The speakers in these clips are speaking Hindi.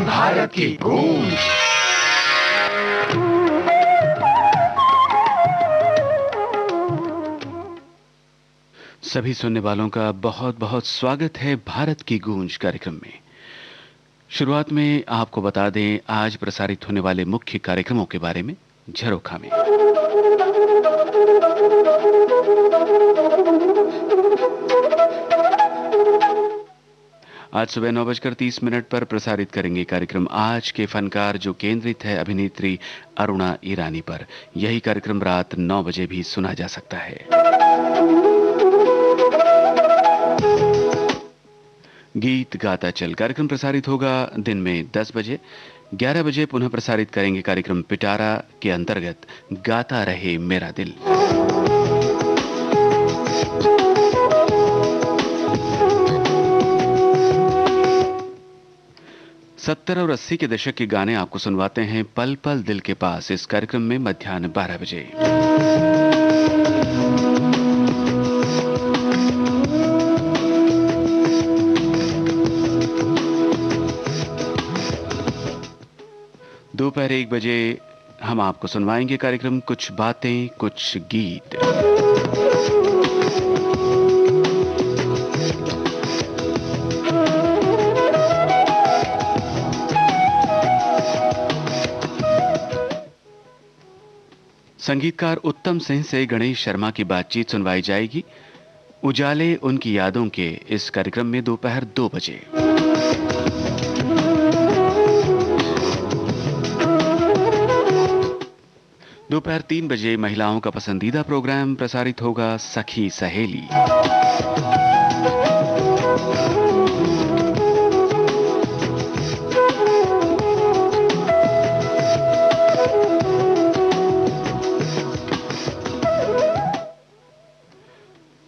भारत की गूंज। सभी सुनने वालों का बहुत बहुत स्वागत है भारत की गूंज कार्यक्रम में। शुरुआत में आपको बता दें आज प्रसारित होने वाले मुख्य कार्यक्रमों के बारे में झरोखा में। आज सुबह 9:30 पर प्रसारित करेंगे कार्यक्रम आज के फनकार, जो केंद्रित है अभिनेत्री अरुणा ईरानी पर। यही कार्यक्रम रात 9 बजे भी सुना जा सकता है। गीत गाता चल कार्यक्रम प्रसारित होगा दिन में 10 बजे। 11 बजे पुनः प्रसारित करेंगे कार्यक्रम पिटारा के अंतर्गत गाता रहे मेरा दिल। 70 और 80 के दशक के गाने आपको सुनवाते हैं पल पल दिल के पास इस कार्यक्रम में मध्याह्न 12 बजे। दोपहर 1 बजे हम आपको सुनवाएंगे कार्यक्रम कुछ बातें कुछ गीत। संगीतकार उत्तम सिंह से गणेश शर्मा की बातचीत सुनवाई जाएगी। उजाले उनकी यादों के इस कार्यक्रम में दोपहर 2 बजे। दोपहर 3 बजे महिलाओं का पसंदीदा प्रोग्राम प्रसारित होगा सखी सहेली।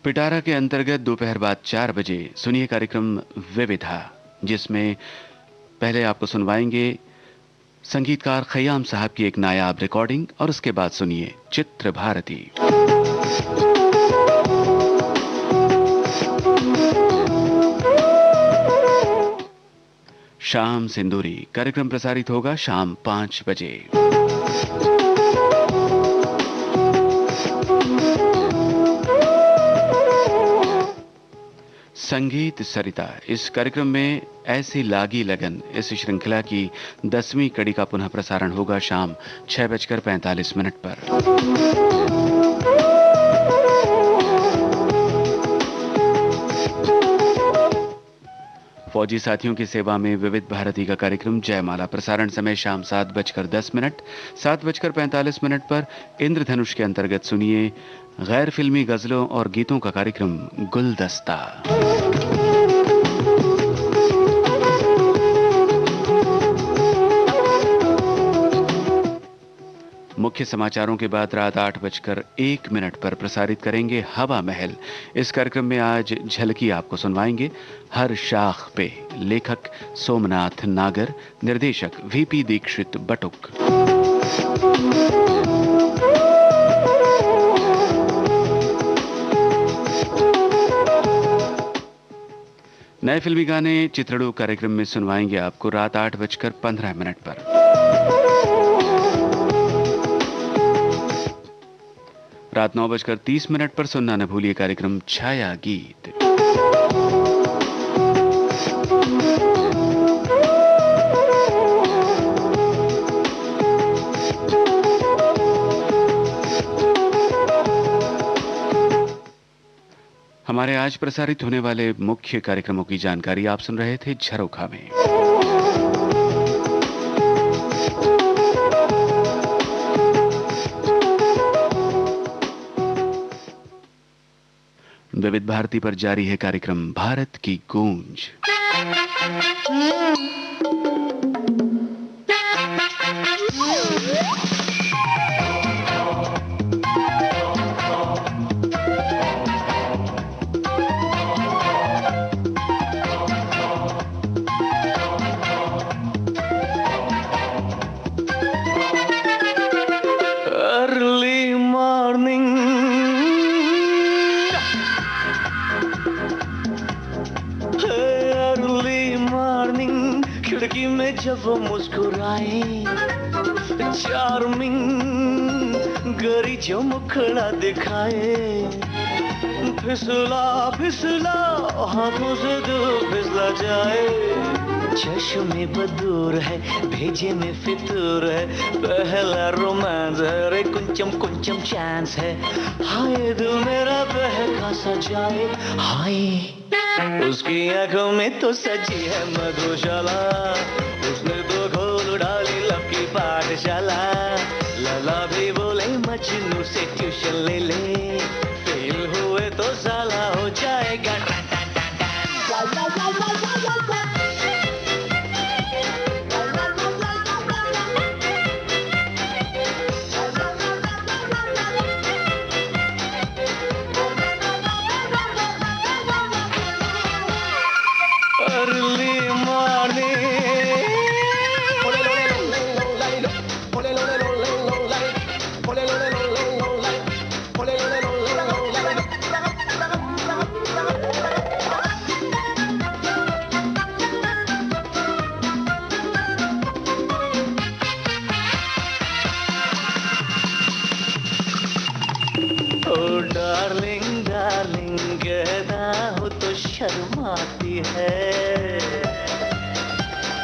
पिटारा के अंतर्गत दोपहर बाद 4 बजे सुनिए कार्यक्रम विविधा, जिसमें पहले आपको सुनवाएंगे संगीतकार खयाम साहब की एक नायाब रिकॉर्डिंग और उसके बाद सुनिए चित्र भारती। शाम सिंदूरी कार्यक्रम प्रसारित होगा शाम 5 बजे। संगीत सरिता इस कार्यक्रम में ऐसी लागी लगन इस श्रृंखला की 10वीं कड़ी का पुनः प्रसारण होगा शाम 6:45 पर। फौजी साथियों की सेवा में विविध भारती का कार्यक्रम जयमाला प्रसारण समय शाम 7:10। 7:45 पर इंद्रधनुष के अंतर्गत सुनिए गैर फिल्मी गजलों और गीतों का कार्यक्रम गुलदस्ता। मुख्य समाचारों के बाद रात 8:01 पर प्रसारित करेंगे हवा महल। इस कार्यक्रम में आज झलकी आपको सुनवाएंगे हर शाख पे। लेखक सोमनाथ नागर, निर्देशक वीपी दीक्षित बटुक। नए फिल्मी गाने चित्रड़ू कार्यक्रम में सुनवाएंगे आपको रात 8:15 पर। रात 9:30 पर सुनना न भूलिए कार्यक्रम छाया गीत। हमारे आज प्रसारित होने वाले मुख्य कार्यक्रमों की जानकारी आप सुन रहे थे झरोखा में। विविध भारती पर जारी है कार्यक्रम भारत की गूंज। खिड़की में जब वो मुस्कुराए, चार्मिंग गरी जो मुखड़ा दिखाए, फिसला फिसला हाथों से दूर फिसला जाए। चश्मे बदूर है, भेजे में फितूर है, पहला रोमांस है, रे कुंचम कुंचम चांस है। हाय दिल मेरा बहका सा जाए, हाय उसकी आंखों में तो सजी है मधुशाला, उसने तो खोल डाली लब की पाठशाला। लला भी बोले मजनू से ट्यूशन ले ले, फेल हुए तो साला हो जाएगा। अर्ली मॉर्निंग, ओ डार्लिंग डार्लिंग कहता हो तो शर्माती है।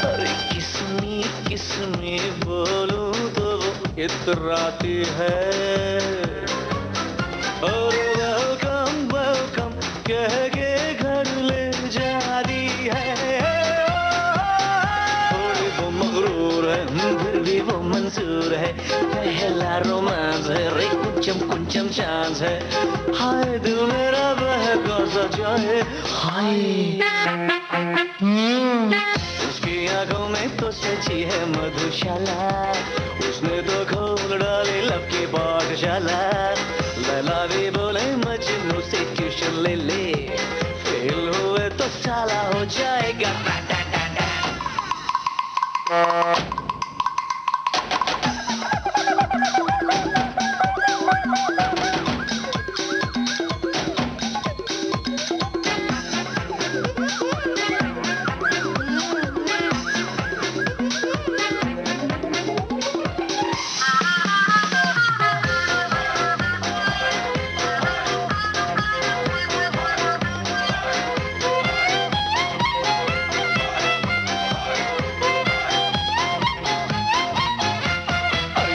अरे किसमी किसमी बोलूं तो वो इतराती है। और वेलकम वेलकम कह के घर ले जा रही है। थोड़ी वो मगरूर है फिर भी वो मंजूर है, पहला रोमांस है, रे कुंचम कुंचम चांस है। हाय दिल मेरा बहका सा जाए, हाय उसकी आंखों में तो सची है मधुशाला, उसने तो खोल डाली लब की पाठशाला। लैला भी बोले मजनू से ट्यूशन ले ले, फेल हुए तो साला हो जाएगा।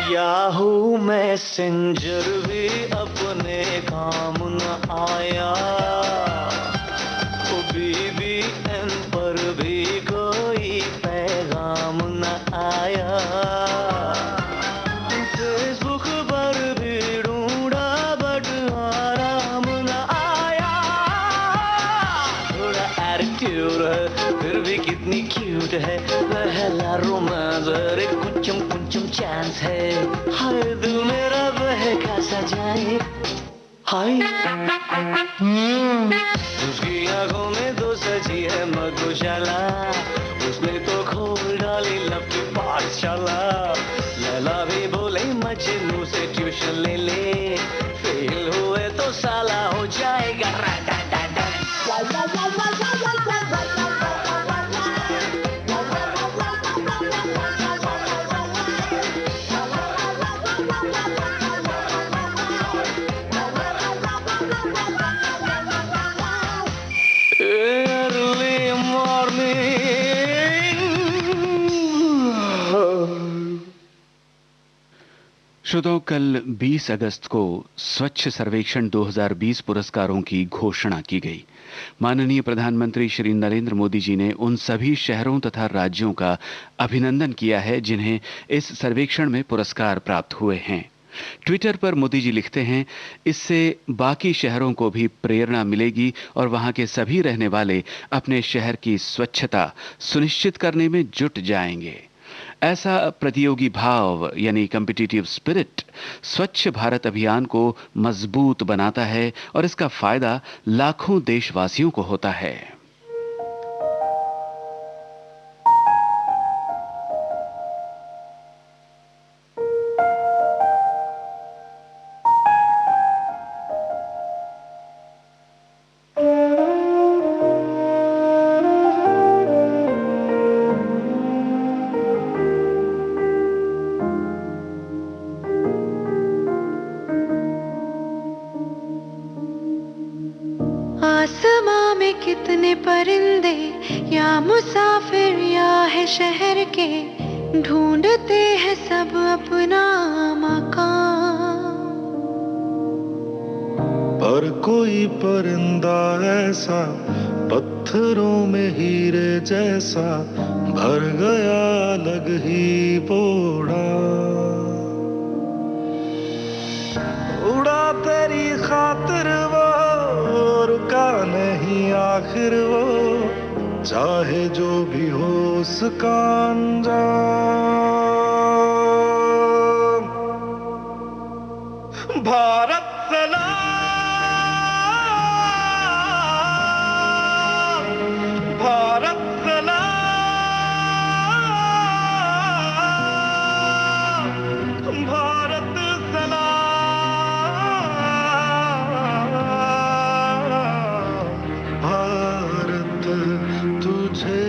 याहू मैसेंजर भी अपने काम न आया, BBM पर भी कोई पैगाम न आया। फेसबुक पर भी ढूंढा बट आराम न आया। थोड़ा एटीट्यूड है फिर भी कितनी क्यूट है, पहला रोमांस रे कुंचम कुंचम चांस है। हाय दिल मेरा बहका सा जाए, हाय उसकी आंखों में तो सजी है मधुशाला, उसने तो खोल डाली लब की पाठशाला। लैला भी बोले मजनू से ट्यूशन ले ले, फेल हुए तो साला हो जाएगा। Early morning। श्रोताओं, कल 20 अगस्त को स्वच्छ सर्वेक्षण 2020 पुरस्कारों की घोषणा की गई। माननीय प्रधानमंत्री श्री नरेंद्र मोदी जी ने उन सभी शहरों तथा राज्यों का अभिनंदन किया है जिन्हें इस सर्वेक्षण में पुरस्कार प्राप्त हुए हैं। ट्विटर पर मोदी जी लिखते हैं, इससे बाकी शहरों को भी प्रेरणा मिलेगी और वहां के सभी रहने वाले अपने शहर की स्वच्छता सुनिश्चित करने में जुट जाएंगे। ऐसा प्रतियोगी भाव यानी कॉम्पिटिटिव स्पिरिट स्वच्छ भारत अभियान को मजबूत बनाता है और इसका फायदा लाखों देशवासियों को होता है। अपने परिंदे या मुसाफिर या है शहर के, ढूंढते हैं सब अपना मकान। पर कोई परिंदा ऐसा पत्थरों में हीरे जैसा, भर गया अलग ही बोड़ा। उड़ा तेरी खातिर वो, रुका नहीं आखिर वो, चाहे जो भी हो उसका अंजाम। भारत सलाम, भारत सलाम, भारत सलाम, भारत तुझे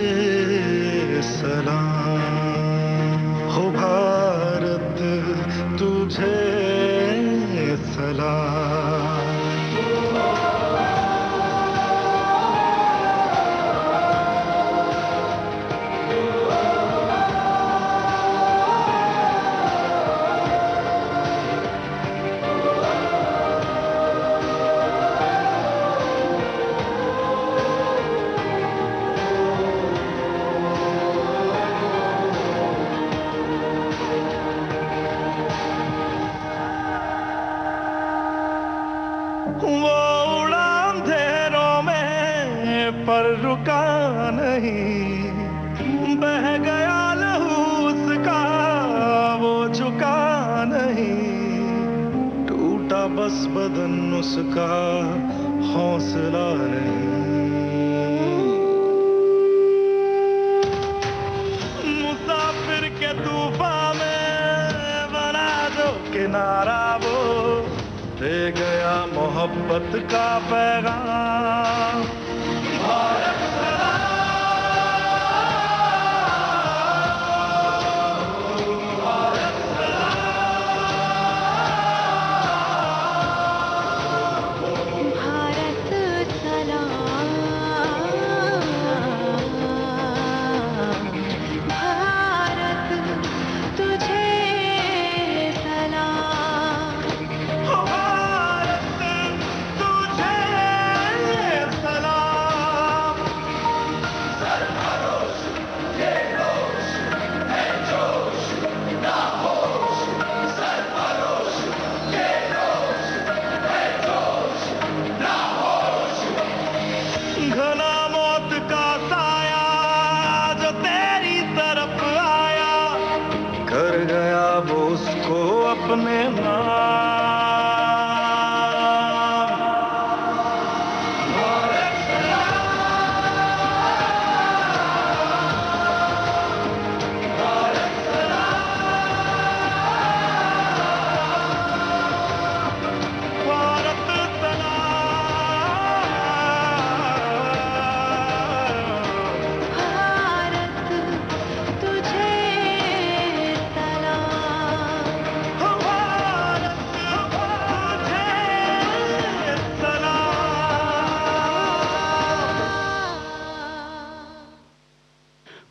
सलाम, हो भारत तुझे सलाम। वो उड़ा अंधेरों में पर रुका नहीं, बह गया लहू उसका वो झुका नहीं, टूटा बस बदन उसका हौसला नहीं। मुसाफिर के तूफान में बना दो किनारा वो, दे गया मोहब्बत का पैगाम। भारत घना मौत का साया जो तेरी तरफ आया, कर गया वो उसको अपने नाम।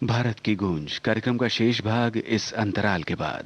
भारत की गूंज कार्यक्रम का शेष भाग इस अंतराल के बाद।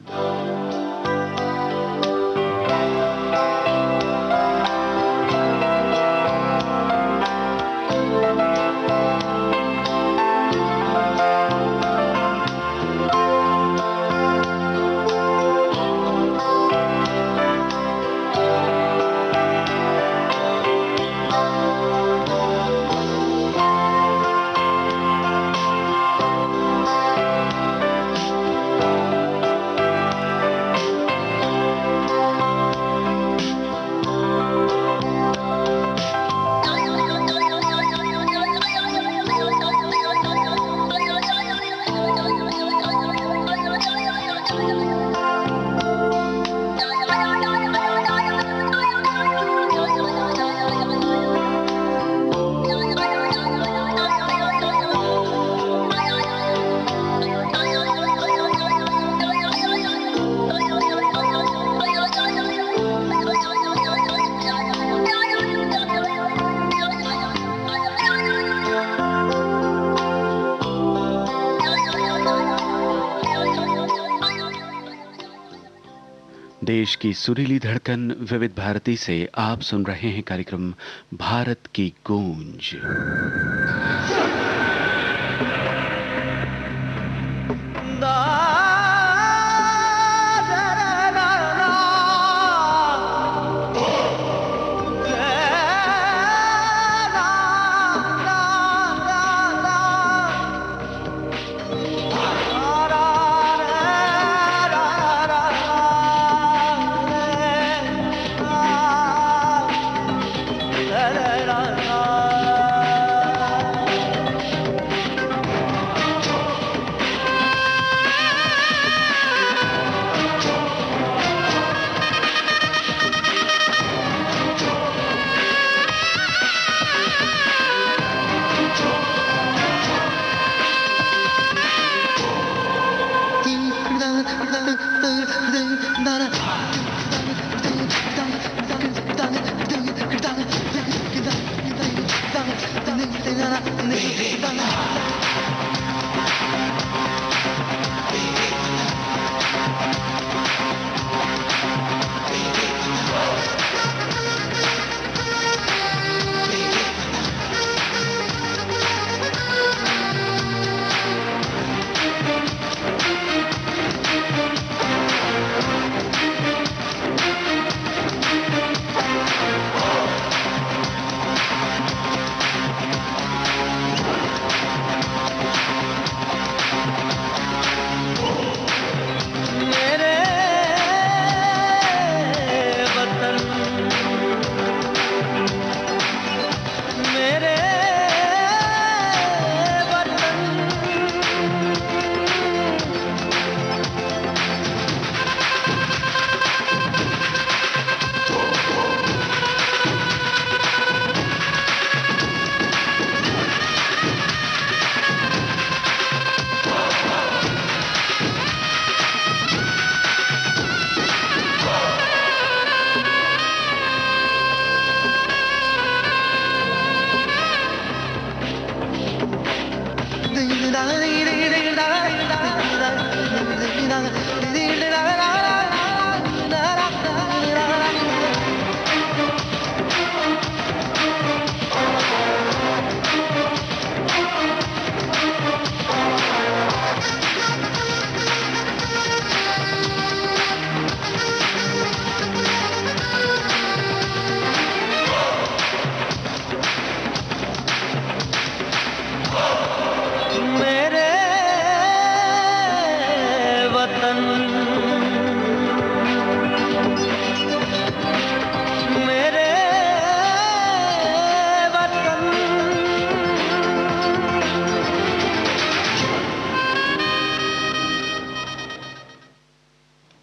देश की सुरीली धड़कन विविध भारती से आप सुन रहे हैं कार्यक्रम भारत की गूंज।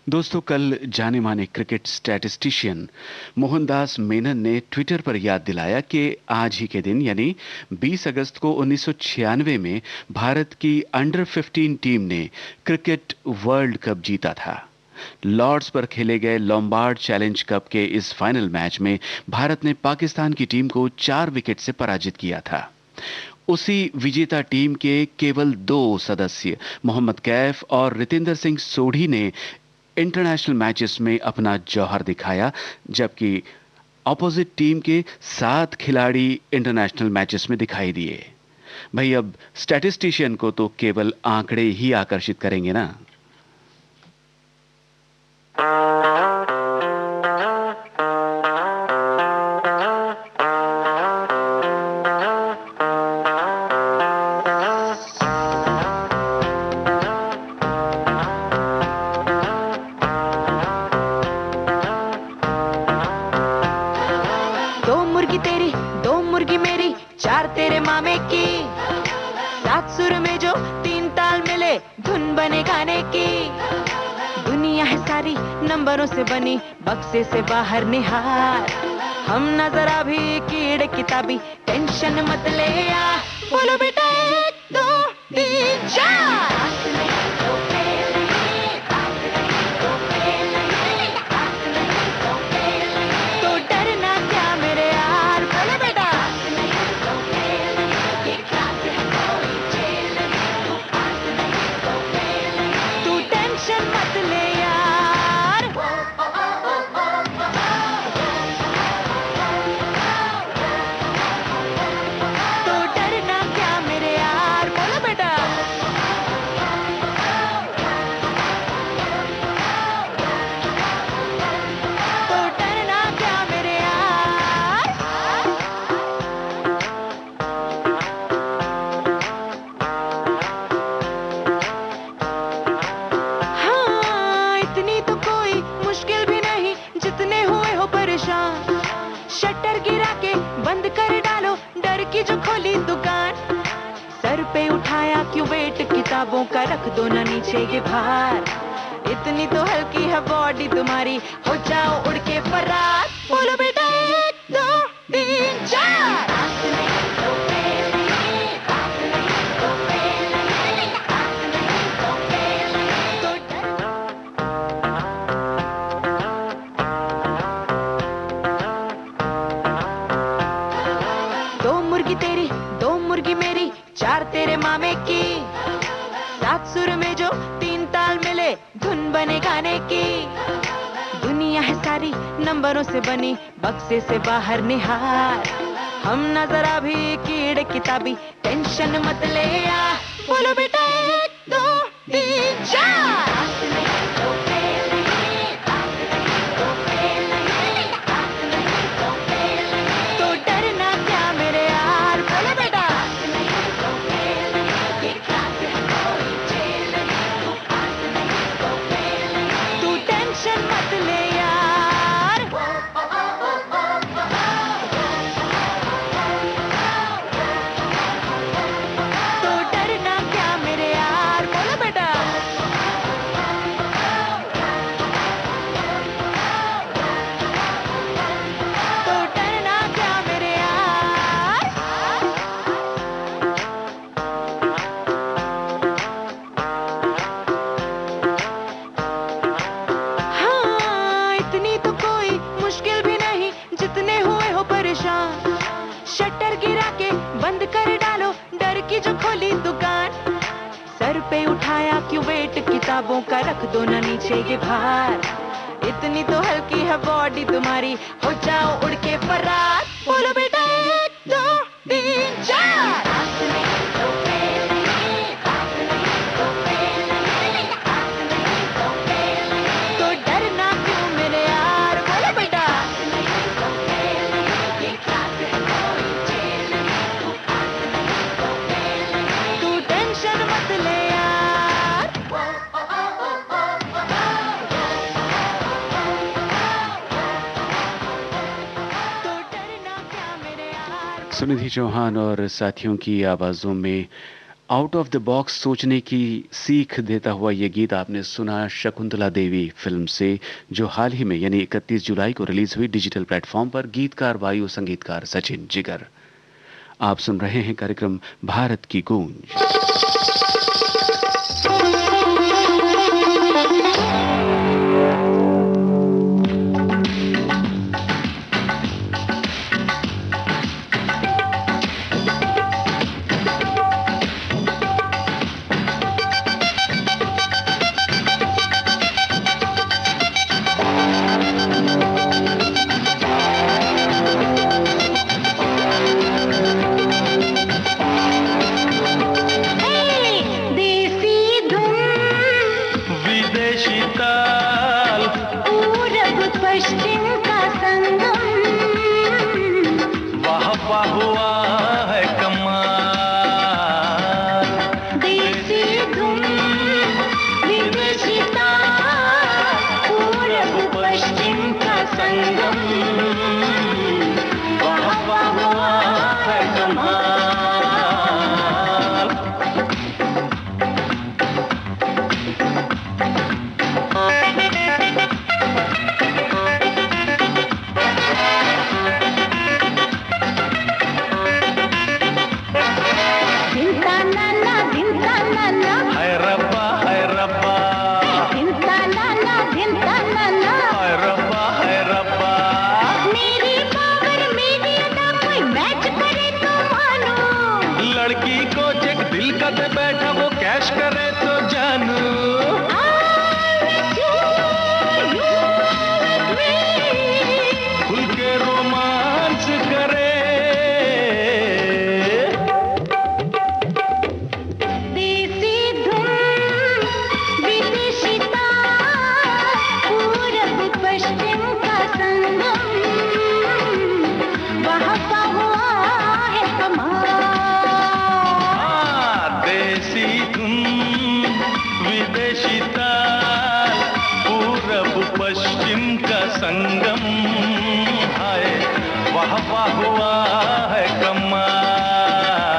दोस्तों, कल जाने माने क्रिकेट स्टैटिस्टिशियन मोहनदास मेनन ने ट्विटर पर याद दिलाया कि आज ही के दिन यानी 20 अगस्त को 1996 में भारत की अंडर 15 टीम ने क्रिकेट वर्ल्ड कप जीता था। लॉर्ड्स पर खेले गए लोम्बार्ड चैलेंज कप के इस फाइनल मैच में भारत ने पाकिस्तान की टीम को 4 विकेट से पराजित किया था। उसी विजेता टीम के केवल 2 सदस्य मोहम्मद कैफ और रितेंद्र सिंह सोढ़ी ने इंटरनेशनल मैचेस में अपना जौहर दिखाया, जबकि ऑपोजिट टीम के 7 खिलाड़ी इंटरनेशनल मैचेस में दिखाई दिए। भाई, अब स्टैटिस्टिशियन को तो केवल आंकड़े ही आकर्षित करेंगे ना। नंबरों से बनी बक्से से बाहर निहार, हम न जरा भी कीड़े किताबी, टेंशन मत ले यार, बोलो बेटा 1 2 3 4। तो डरना क्या मेरे यार, बोलो बेटा। तू टेंशन मत ले यार। पे उठाया क्यों वेट किताबों का, रख दो ना नीचे ये भार, इतनी तो हल्की है बॉडी तुम्हारी, हो जाओ उड़ के फरार। बोलो बेटा 1 2 3 4। दो मुर्गी तेरी, दो मुर्गी मेरी, 4 तेरे मामे की, 7 सुर में जो 3 ताल मिले, धुन बने गाने की। दुनिया है सारी नंबरों से बनी, बक्से से बाहर निहार, हम ना जरा भी कीड़े किताबी, टेंशन मत ले यार। बोलो बेटा 1 2 3 4। तो डरना क्या मेरे यार, बोलो बेटा। तू टेंशन मत ले यार। तो डरना क्या मेरे यार, बोलो बेटा। तो डरना क्या मेरे यार। हाँ, इतनी तो कोई मुश्किल भी नहीं, जितने हुए हो परेशान, शटर गिरा के बंद कर डालो डर की जो खोली दुकान। सर पे उठाया क्यों वेट किताबों का, रख दो ना नीचे ये भार, इतनी तो हल्की है बॉडी तुम्हारी, हो जाओ उड़ के फरार। बोलो बेटा 1 2 3 4। तो डरना क्यों मेरे यार, बोलो बेटा। तू टेंशन मत ले यार। तो डरना क्या मेरे यार। सुनिधि चौहान और साथियों की आवाज़ों में आउट ऑफ द बॉक्स सोचने की सीख देता हुआ ये गीत आपने सुना शकुंतला देवी फिल्म से, जो हाल ही में यानी 31 जुलाई को रिलीज हुई डिजिटल प्लेटफॉर्म पर। गीतकार वायु, संगीतकार सचिन जिगर। आप सुन रहे हैं कार्यक्रम भारत की गूंज। संगम हाय वाह वाह हुआ है कमाल।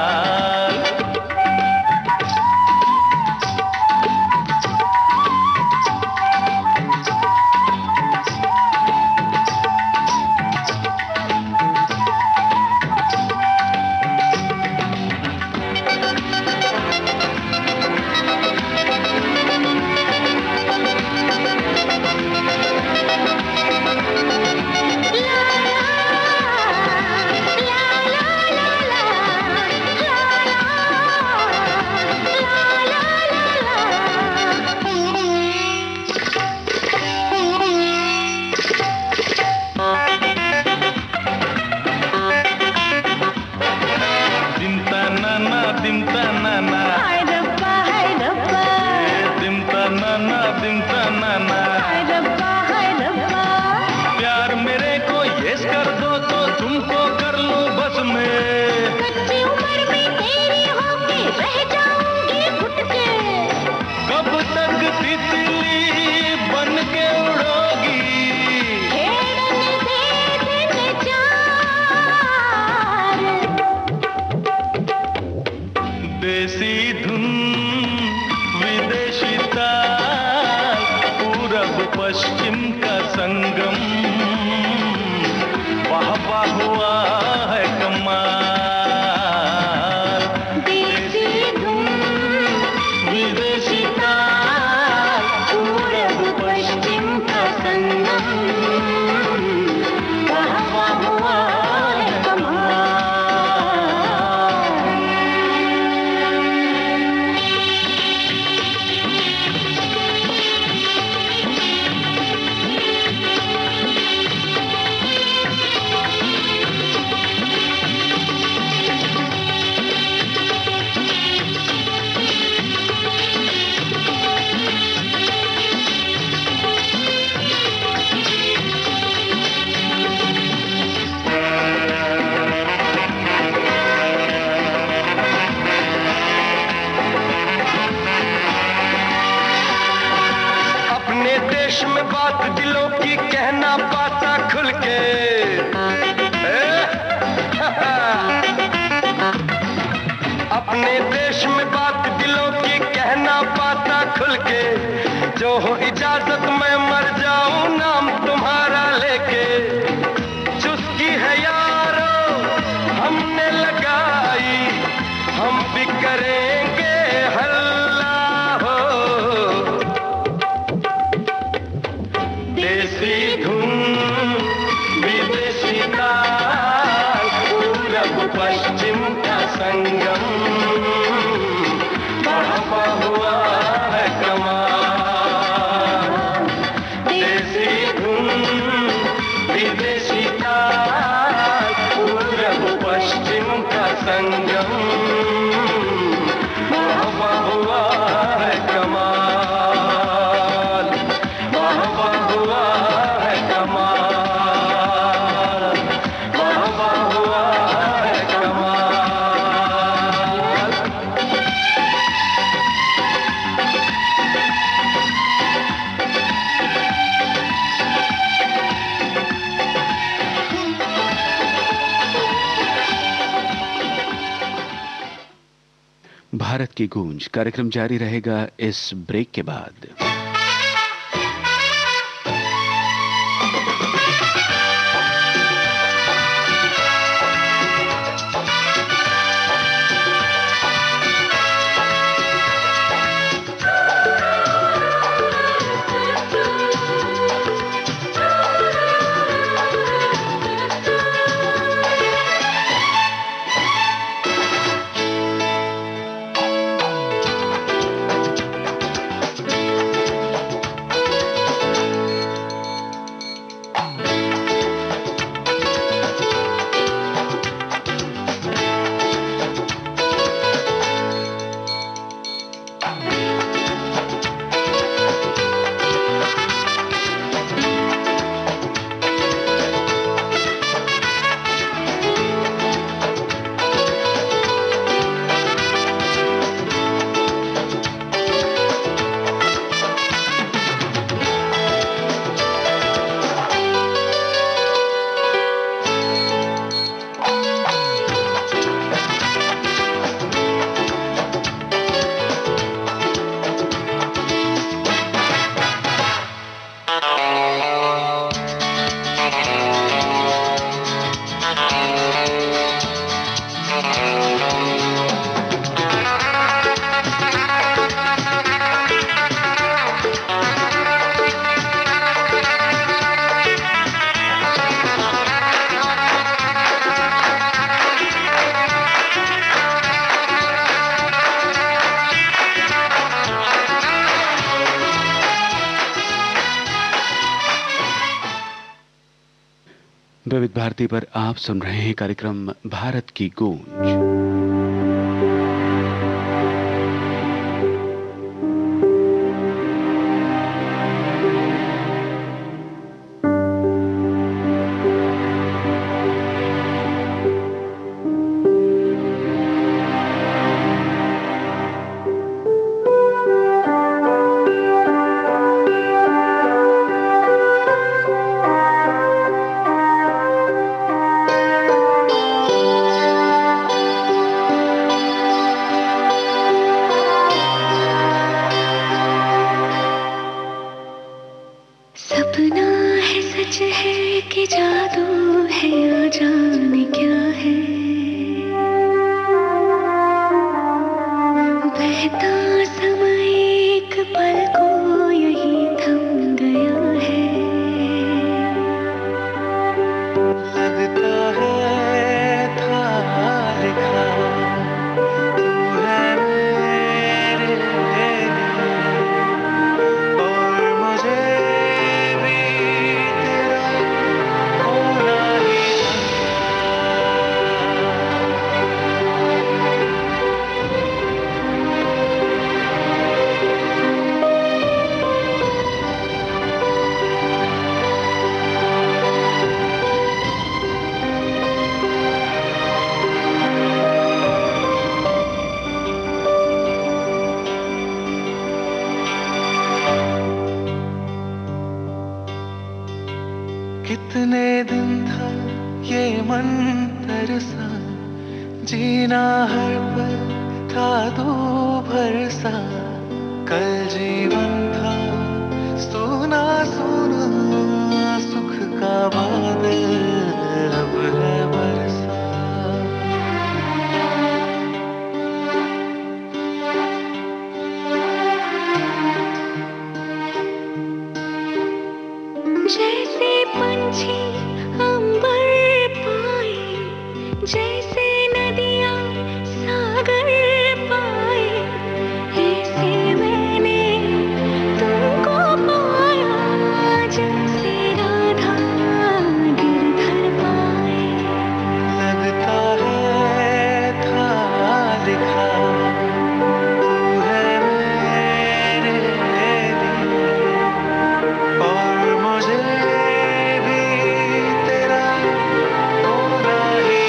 तितली बन के उड़ोगी। देसी धुन विदेशी ताल, पूरब पश्चिम का संगम, वाह वाह हुआ है कमाल। देसी धुन विदेशी ताल, पूरब पश्चिम का संगम, वाह वाह हुआ है कमाल। देश में बात दिलों की कहना पाता खुल के, अपने देश में बात दिलों की कहना पाता खुल के, जो हो इजाजत मैं मर जाऊं नाम तुम्हारा लेके। चुस्की है यारो हमने लगाई, हम भी करेंगे हल्ला हो। देसी धुन विदेशी ताल, पूरब पश्चिम का संगम, बढ़ा हुआ है कमाल। देसी धुन विदेशी ताल, पूरब पश्चिम का संगम, बढ़ा हुआ है कमाल। वाह वाह हुआ है कमाल, वाह वाह हुआ है कमाल। भारत की गूंज कार्यक्रम जारी रहेगा इस ब्रेक के बाद। विविध भारती पर आप सुन रहे हैं कार्यक्रम भारत की गूंज। सपना है सच है कि जादू है या जाने क्या है, बहता समय एक पल को यही थम गया है। लगता है था लिखा तू है मेरे लिए, और मुझे भी तेरा होना ही कितने दिन था ये मन तरसा, जीना हर पल था दो भरसा, कल जीवन था सोना सोना, सुख का बादल अब है बरसा। जैसे पंछी अंबर पाए, जैसे नदियाँ सागर पाए, ऐसे मैंने तुमको पाया, जैसे राधा गिरधर पाए। लगता है था लिखा तू है मेरे लिए, और मुझे भी तेरा होना ही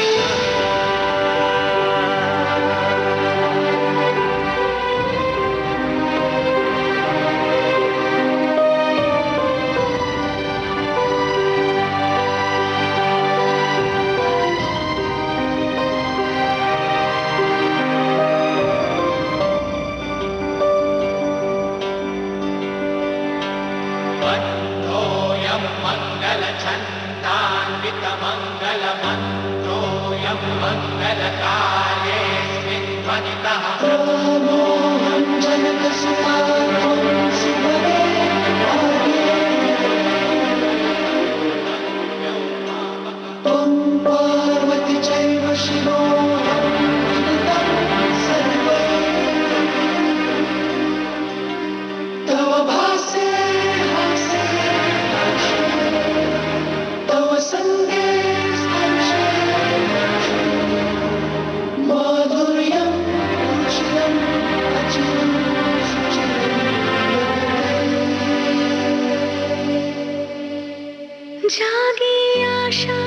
जागी आशा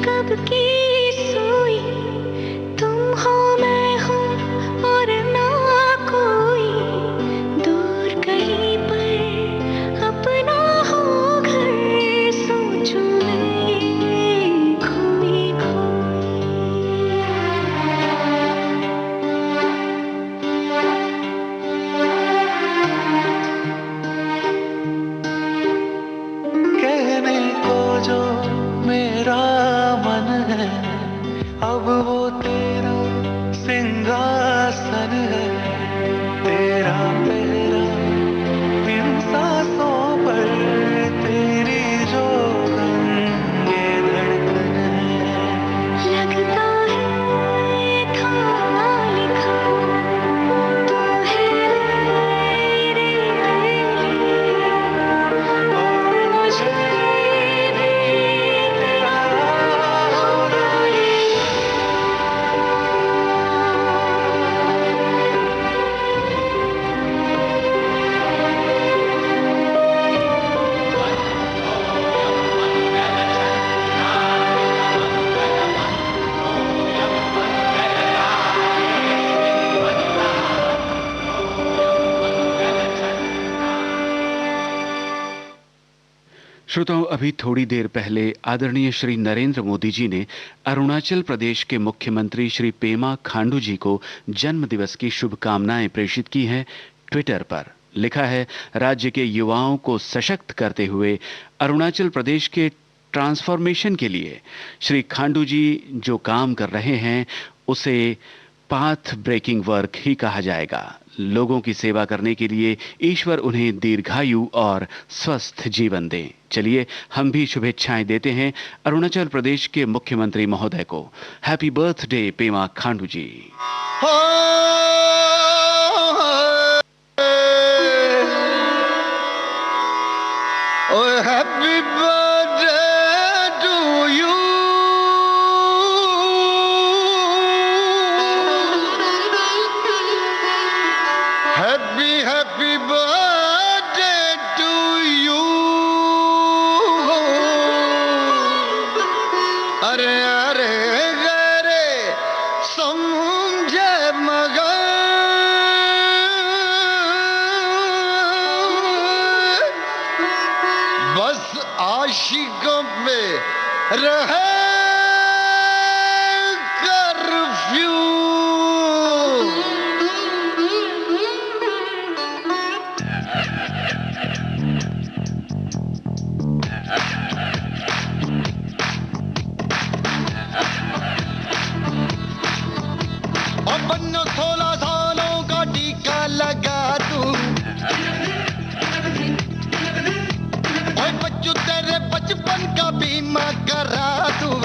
कब की सोई, तुम हो मैं हूँ और ना कोई, दूर कहीं पर अपना हो घर, सोचूं मैं खोई कहने को जो मेरा मन है, अब वो तेरा सिंहासन है, तेरा पहरा इन सांसों पर, तेरी जो गंगे धड़कन है। लगता है था लिखा तू है मेरे लिए, और मुझे भी तेरा होना ही श्रोताओं, अभी थोड़ी देर पहले आदरणीय श्री नरेंद्र मोदी जी ने अरुणाचल प्रदेश के मुख्यमंत्री श्री पेमा खांडू जी को जन्म दिवस की शुभकामनाएं प्रेषित की हैं ट्विटर पर। लिखा है, राज्य के युवाओं को सशक्त करते हुए अरुणाचल प्रदेश के ट्रांसफॉर्मेशन के लिए श्री खांडू जी जो काम कर रहे हैं उसे पाथ ब्रेकिंग वर्क ही कहा जाएगा। लोगों की सेवा करने के लिए ईश्वर उन्हें दीर्घायु और स्वस्थ जीवन दें। चलिए हम भी शुभेच्छाएं देते हैं अरुणाचल प्रदेश के मुख्यमंत्री महोदय को। Happy birthday Pema Khandu ji. Happy birthday to you, happy birthday to you. अरे अरे अरे समझे मगर बस आशिकों पे रहे कर्फ्यू। अपन 16 सालों का टीका लगा दूं, ओए बच्चू तेरे बचपन का बीमा करा दूं।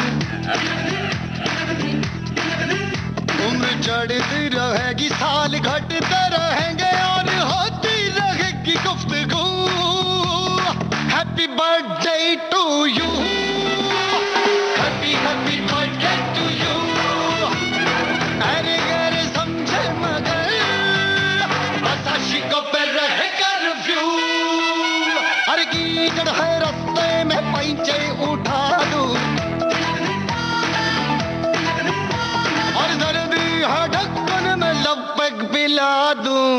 उम्र चढ़ती रहेगी, साल घटते रहेंगे और होती रहेगी गुफ्तगू। Happy birthday to you, happy birthday to you. अरे अरे समझे मगर बस आशिकों पे रहे कर्फ्यू। अरे कीचड़ है रास्ते में पैंचे उठा दूं, और सर्दी है ढक्कन में लपक पिला दूं।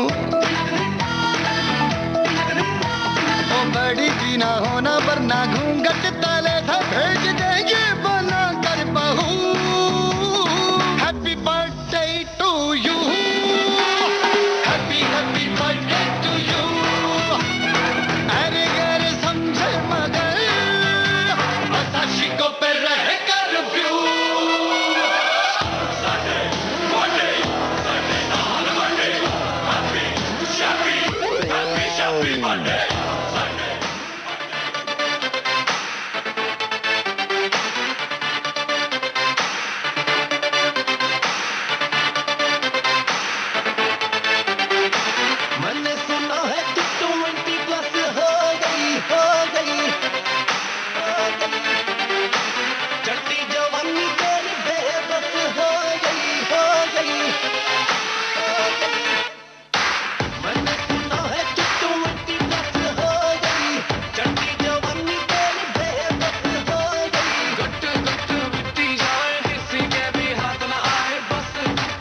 ओ बड़ी जी ना होना वरना घूंघट तले से भेज देंगे बना कर बहू। Happy birthday to you, happy birthday to you. अरे अरे समझे मगर बस आशिकों पे रहे कर्फ्यू। मैंने सुना है तू 20 प्लस हो गई, हो गई, हो गई। चढ़ती जवानी तेरी बेबस हो गई, हो गई, हो गई। मैंने सुना है तू 20 प्लस हो गई, चढ़ती जवानी तेरी बेबस हो गई। गट गट बिकती जाए, किसी के भी हाथ न आए, बस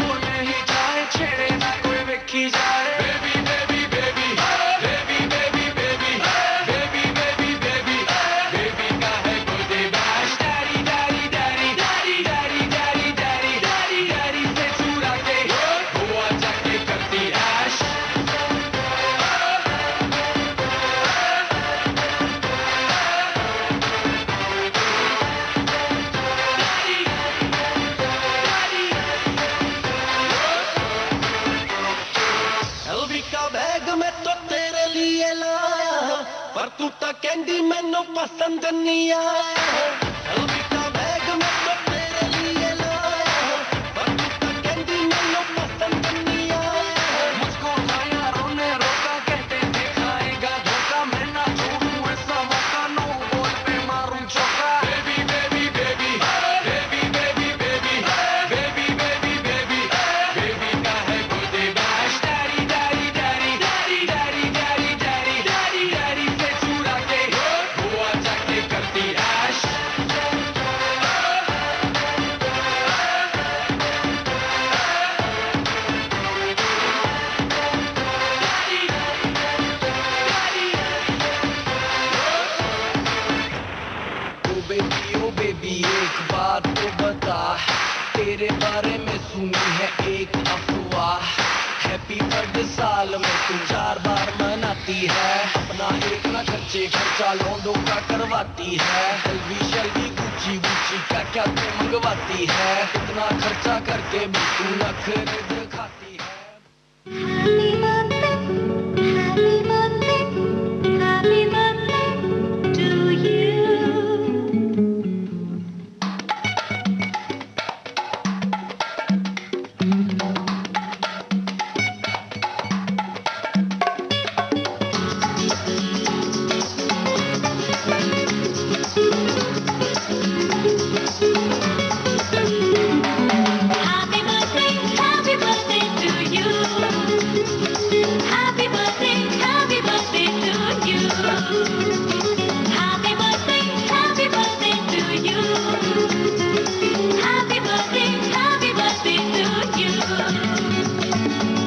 बोले ही जाए, छेड़े ना कोई वेखी जाए। पर तू तो कैंडी मैनू पसंद नहीं आया। एलवी का बैग मैं तो तेरे लिए लाया, पर तू तो कैंडी मैनू पसंद नहीं आया। मुझको खाया रोने रोका, कहते थे खाएगा धोखा, मैं ना छोड़ूं ऐसा मौका, नो बॉल पे मारूं चौका। Baby baby baby baby baby baby baby baby baby baby का है good bash. Daddy daddy daddy daddy daddy daddy daddy daddy daddy से चुरा के हुआ जाके करती ऐश। ओ बेबी एक बात तो बता, तेरे बारे में सुनी है एक अफवाह। हैप्पी बर्थडे साल में तू 4 बार मनाती है, अपना एक ना खर्चे खर्चा लौंडों का करवाती है, एलवी शलवी गुच्ची गुच्ची क्या क्या तू मंगवाती है, इतना खर्चा करके भी तू नखरे दिखाती है। Happy birthday to you. Happy birthday to you. Happy birthday to you. Happy birthday to you. Happy birthday to you.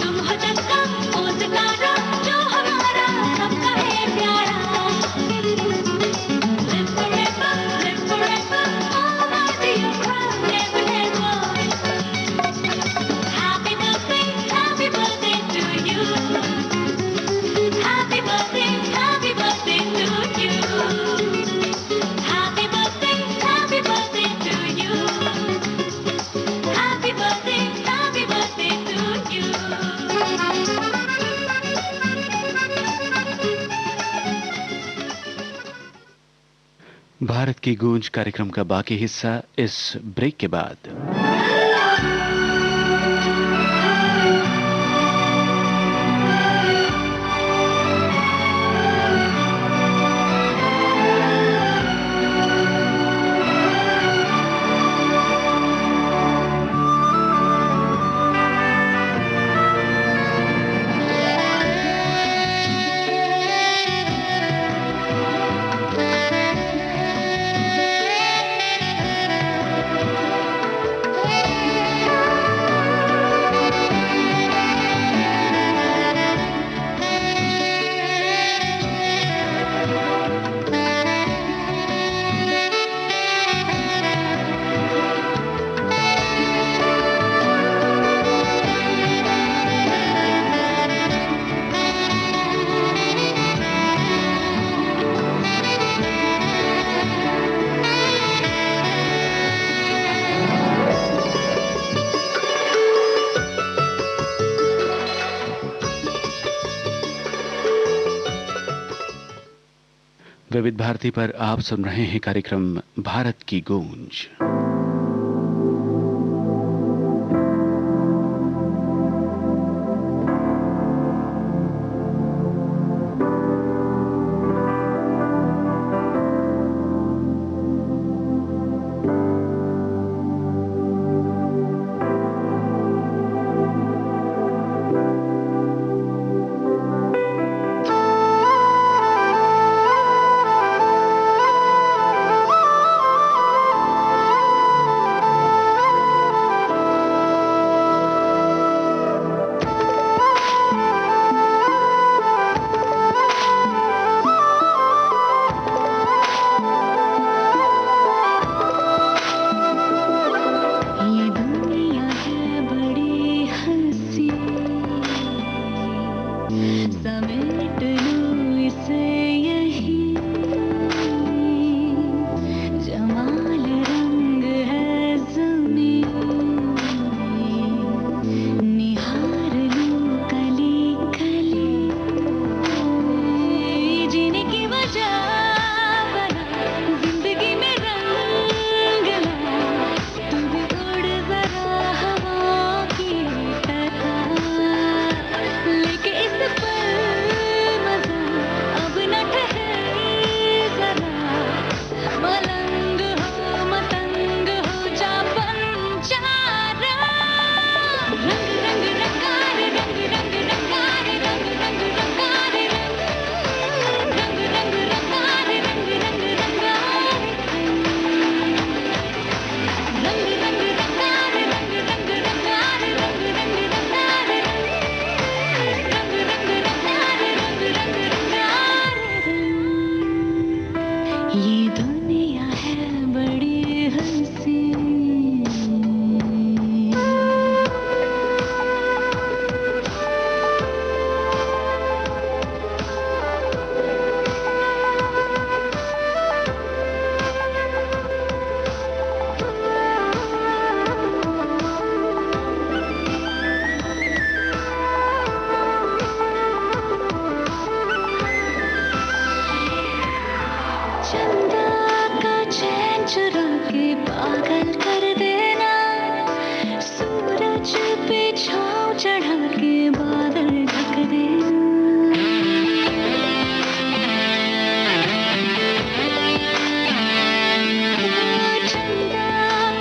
तुम हो चक्का ओ सितारा जो हमारा सबका है प्यारा। Live forever, oh my dear, never, never. Happy birthday to you. Happy birthday to you. Happy birthday to you. Happy birthday to you. Bharat की गूंज कार्यक्रम का बाकी हिस्सा इस ब्रेक के बाद। विविध भारती पर आप सुन रहे हैं कार्यक्रम भारत की गूंज। चुरा के पागल कर देना, सूरज पे छाँव चढ़ा के बादल ढक देना। चंदा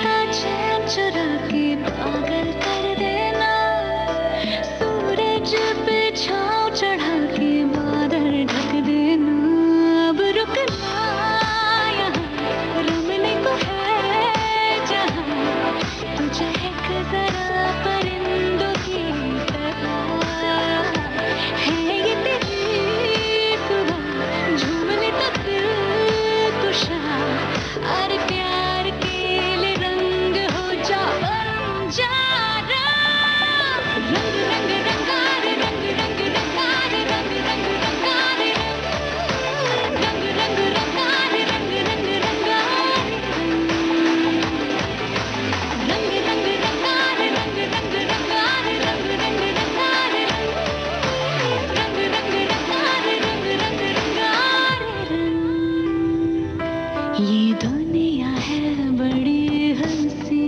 का चैन चुरा के पागल कर देना, सूरज पे छाँव चढ़ा के बादल ढक देना। अब रुकना यहाँ, रमने को है जहाँ, तू चहक जरा परिंदों की तरह। है ये तेरी सुबह, झूमने तो दिल कुशा, अरे प्यार के लिए रंग हो जा बंजारा। रंग रंग रंगारे, रंग रंग रंगारे, रंग रंग रंगारे, रंग रंग रंगारे, रंग रंग रंगारे, रंग रंग रंगारे, रंग रंग रंगारे, रंग रंग रंगारे, रंग रंग रंगारे, रंग रंग रंगारे। ये दुनिया है बड़ी हंसी।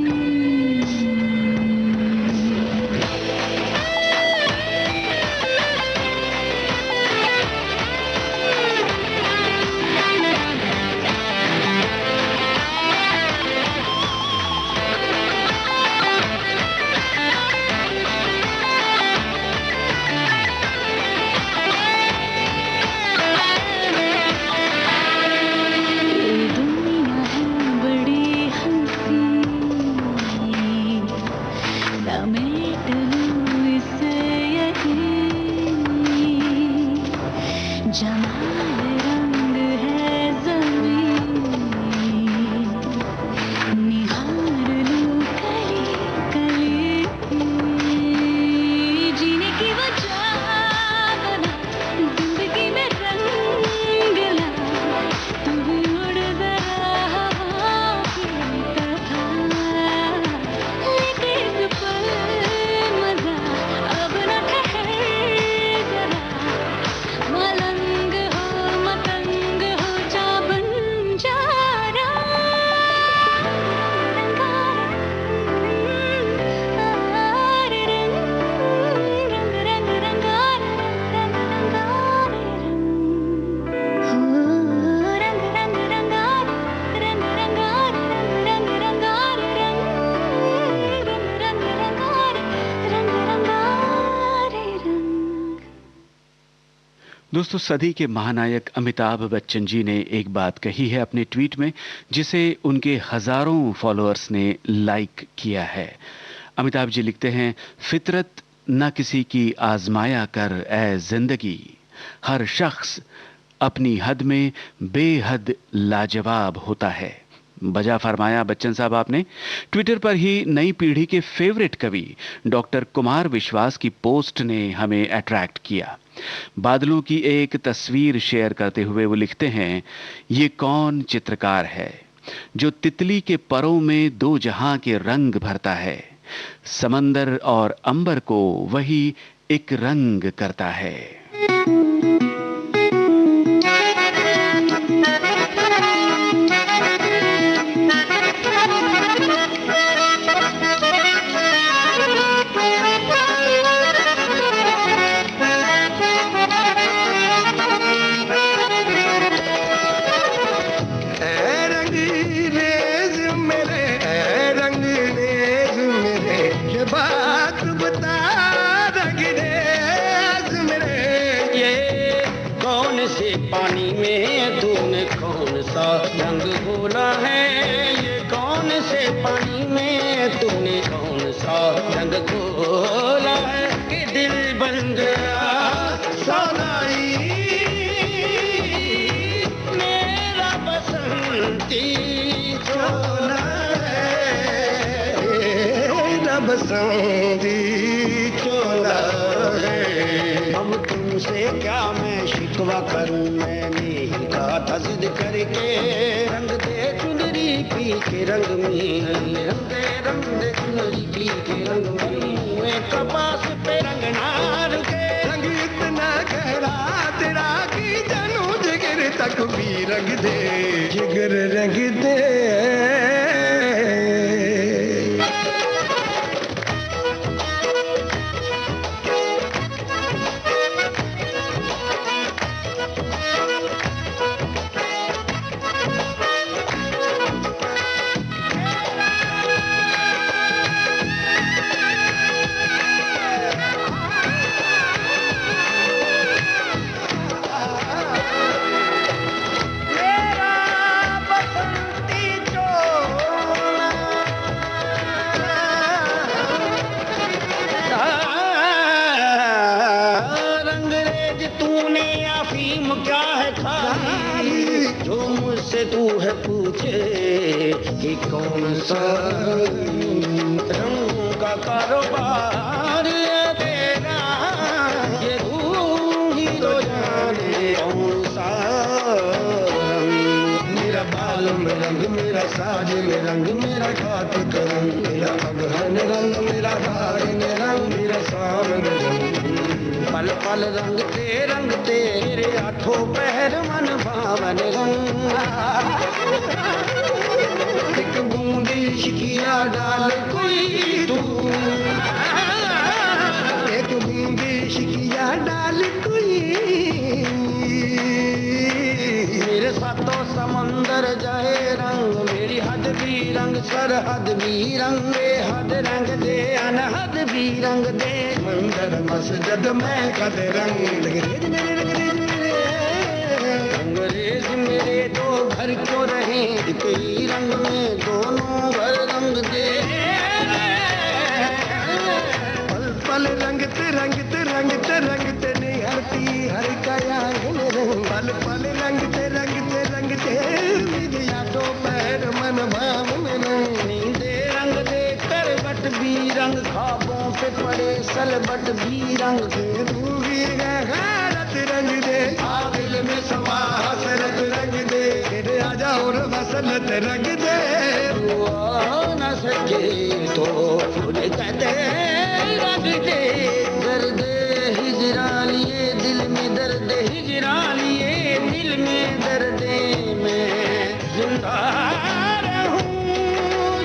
ये दुनिया है बड़ी हंसी, समेट लूं इसे यहीं। जमाल रंग है ज़मीं, निहार लूं कली कली। जीने की वजह बना, जिंदगी में रंग ला, तू भी उड़ जरा हवा की तरह। लेके इस पल मजा, अब न ठहर जरा, मलंग हो मतंग हो जा बंजारा। रंग रंग रंगारे, रंग रंगारे, रंग रंग रंगारे, रंग रंगारे, रंग रंगारे, रंग रंग रंगारे, रंग रंगारे, रंग। दोस्तों, सदी के महानायक अमिताभ बच्चन जी ने एक बात कही है अपने ट्वीट में, जिसे उनके हजारों फॉलोअर्स ने लाइक किया है। अमिताभ जी लिखते हैं, फितरत न किसी की आजमाया कर ए जिंदगी, हर शख्स अपनी हद में बेहद लाजवाब होता है। बजा फरमाया बच्चन साहब आपने। ट्विटर पर ही नई पीढ़ी के फेवरेट कवि डॉक्टर कुमार विश्वास की पोस्ट ने हमें अट्रैक्ट किया। बादलों की एक तस्वीर शेयर करते हुए वो लिखते हैं, ये कौन चित्रकार है जो तितली के परों में दो जहां के रंग भरता है, समंदर और अंबर को वही एक रंग करता है। पानी में तूने कौन सा रंग घोला है, ये कौन से पानी में तूने कौन सा रंग घोला है कि दिल बन गया सोनाई मेरा बसंती चोला है, मेरा बसंती चोला है। अब तुमसे क्या मैं शिकवा करूं, मैंने ही कहा था जिद करके, रंग दे चुनरी पी के रंग में, रंग दे चुनरी पी के रंग में, कपास पे रंग ना रुके, रंग इतना गहरा तेरा कि जानू जिगर तक भी रंग दे, जिगर रंग दे है खाली, जो मुझसे तू है पूछे कि कौन सा रंगों का कारोबार है तेरा, ये तू ही तो जाने कौन सा रंग। मेरा बाल में रंग, मेरा साज में रंग, मेरा घाट का रंग, मेरा अगहन रंग, मेरा धारण रंग, मेरा सावन रंग। पल पल रंगते मेरे आठों पहर मन भावन रंग। एक बूंदी शिकिया डाल कोई तू, एक बूंदी शिकिया डाल कोई, मेरे सातों समंदर जाए रंग, मेरी हद भी रंग, सरहद भी रंग, बेहद रंग दे, अनहद भी रंग दे, मंदिर मस्जिद में कद रंग। अंग्रेज मेरे दो घर क्यों रहे, एक ही रंग में दोनों घर रंग दे। पल पल रंगते रंगते रंगते रंगते निहरती हर काया रंग, पल पल रंगते रंगते रंगते विद्या तो पैर मन भाव में रंग। नींदे रंग दे, करवट भी रंग, ख्वाबों पे पड़े सलबट भी रंग दे, तू भी गैरत रंग दे, दिल में समा हसरत रंग दे, तेरे आजा और मसलत रंग दे। तू आ न सके तो फूल कदे रंग दे, दर्द हिजरा लिए दिल में, दर्द हिजरा लिए दिल में, दर्द में जिंदा रहूं,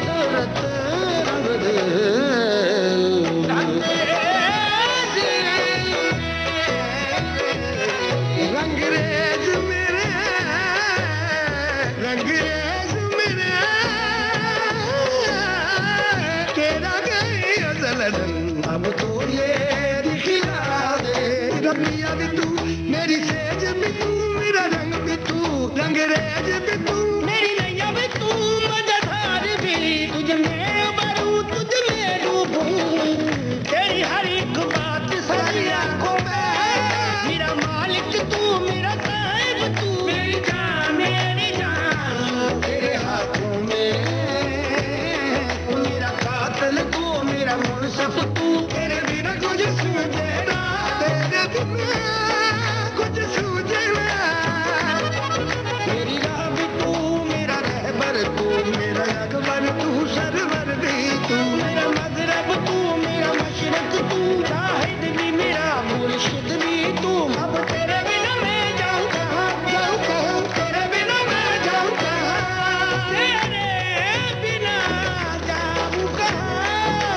जरूरत रंग दे। रंगरेज मेरे, रंगरेज मेरे, तेरा गई अजल रंग, अब तो ये दिखला दे। रबिया भी तू, मेरी सेज भी तू, मेरा रंग भी तू, रंगरेज भी तू, मेरी नैया भी तू, मजेदार भी, तुझ में उबरूं, तुझ में डूबूं, तेरी हर एक बात सारी आंखों में, मेरा मालिक तू, मेरा साहिब तू, मेरी जान, तेरे हाथों में, मेरा कातिल तू, मेरा मुनसिफ तू, तेरे बिना कुछ सूझे ना, तेरे बिना कुछ सूझे ना। मेरी राह भी तू, मेरा रहबर तू, मेरा अकबर तू, सरवर भी तू, मेरा मगरब तू, मेरा मशरक तू, शाहिद भी मेरा, मुर्शिद भी तू। अब तेरे बिना मैं जाऊं कहाँ, जाऊं कहाँ, तेरे बिना मैं जाऊं कहाँ, तेरे बिना जाऊं कहाँ, बिना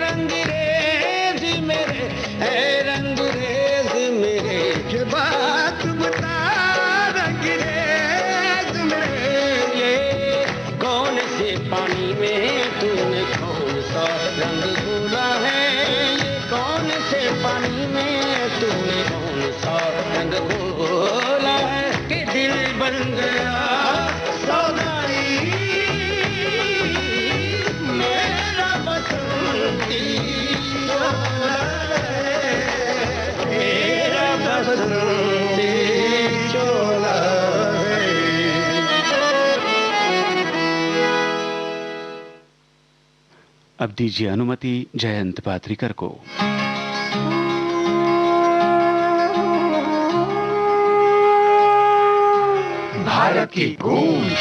रंगरेज मेरे, रंगरेज मेरे, ये बात बता रंगरेज मेरे, ये कौन से पानी में तूने कौन सा रंग घोला है, ये कौन से पानी में तूने कौन सा रंग घोला है, कि दिल बन गया सौदाई मेरा बसंती चोला है, मेरा बसंती चोला है। अब दीजिए अनुमति जयंत पात्रिकर को। भारत की गूंज